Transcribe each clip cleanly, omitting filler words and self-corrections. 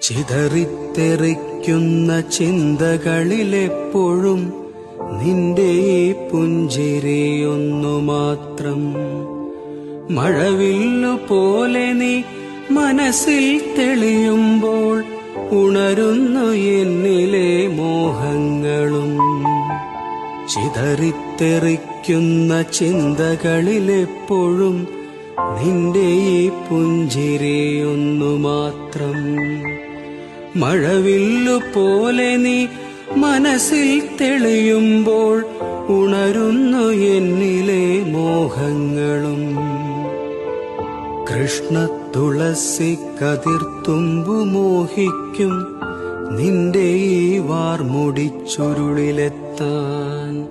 ചിതറിത്തെറിക്കുന്ന ചിന്തകളിലെപ്പോഴും നിന്റെ ഈ പുഞ്ചിരിയൊന്നു മാത്രം. മഴവില്ലു പോലെ നീ മനസ്സിൽ തെളിയുമ്പോൾ ഉണരുന്നു എന്നിലെ മോഹങ്ങളും. ചിതറിത്തെറിക്കുന്ന ചിന്തകളിലെപ്പോഴും നിന്റെ ഈ പുഞ്ചിരിയൊന്നു മാത്രം. മഴവില്ലു പോലെ നീ മനസ്സിൽ തെളിയുമ്പോൾ ഉണരുന്നു എന്നിലെ മോഹങ്ങളും. കൃഷ്ണ തുളസി കതിർത്തുമ്പു മോഹിക്കും നിന്റെ ഈ വാർമുടിച്ചുരുളിലെത്താൻ.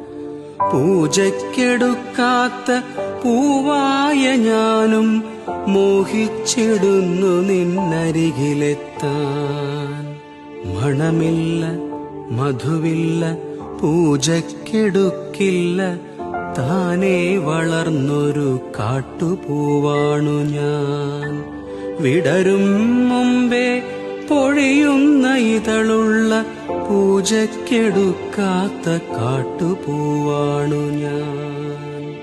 പൂജയ്ക്കെടുക്കാത്ത പൂവായ ഞാനും മോഹിച്ചിടുന്നു നിന്നരികിലെത്താൻ. മണമില്ല, മധുവില്ല, പൂജയ്ക്കെടുക്കില്ല, താനേ വളർന്നൊരു കാട്ടുപൂവാണു ഞാൻ. വിടരും മുമ്പേ പൊഴിയുന്ന ഇതളുള്ള പൂജയ്ക്കെടുക്കാത്ത കാട്ടുപൂവാണു ഞാൻ.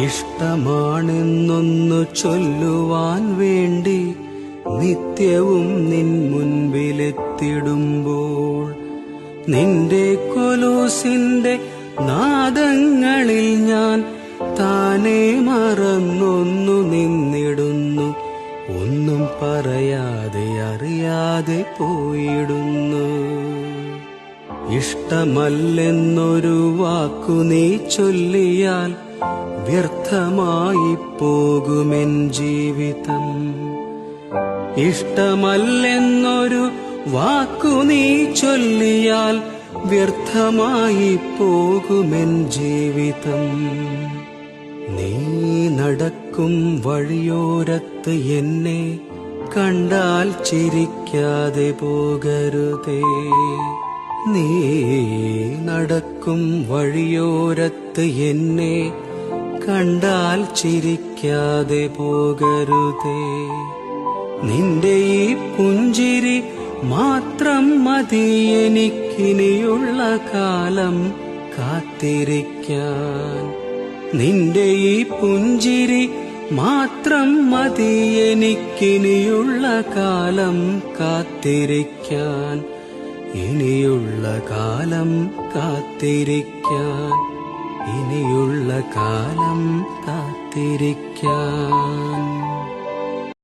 ഇഷ്ടമാണെന്നൊന്നു ചൊല്ലുവാൻ വേണ്ടി നിത്യവും നിൻ മുൻപിലെത്തിടുമ്പോൾ നിന്റെ കൊലൂസിന്റെ നാദങ്ങളിൽ ഞാൻ താനേ മറന്നൊന്നു നിന്നിടുന്നു. ഒന്നും പറയാതെ അറിയാതെ പോയിടുന്നു. ഇഷ്ടമല്ലെന്നൊരു വാക്കു നീ ചൊല്ലിയാൽ വ്യർത്ഥമായി പോകുമെൻ ജീവിതം. ഇഷ്ടമല്ലെന്നൊരു വാക്കു നീ ചൊല്ലിയാൽ വ്യർത്ഥമായി പോകുമെൻ ജീവിതം. നീ നടക്കും വഴിയോരത്ത് എന്നെ കണ്ടാൽ ചിരിക്കാതെ പോകരുതേ. നീ നടക്കും വഴിയോരത്ത് എന്നെ കണ്ടാൽ ചിരിക്കാതെ പോകരുതേ. നിന്റെ ഈ പുഞ്ചിരി മാത്രം മതി എനിക്കിനിയുള്ള കാലം കാത്തിരിക്കാൻ. നിന്റെ ഈ പുഞ്ചിരി മാത്രം മതി എനിക്കിനിയുള്ള കാലം കാത്തിരിക്കാൻ. ഇനിയുള്ള കാലം കാത്തിരിക്കാൻ. ഇനിയുള്ള കാലം കാത്തിരിക്കാൻ.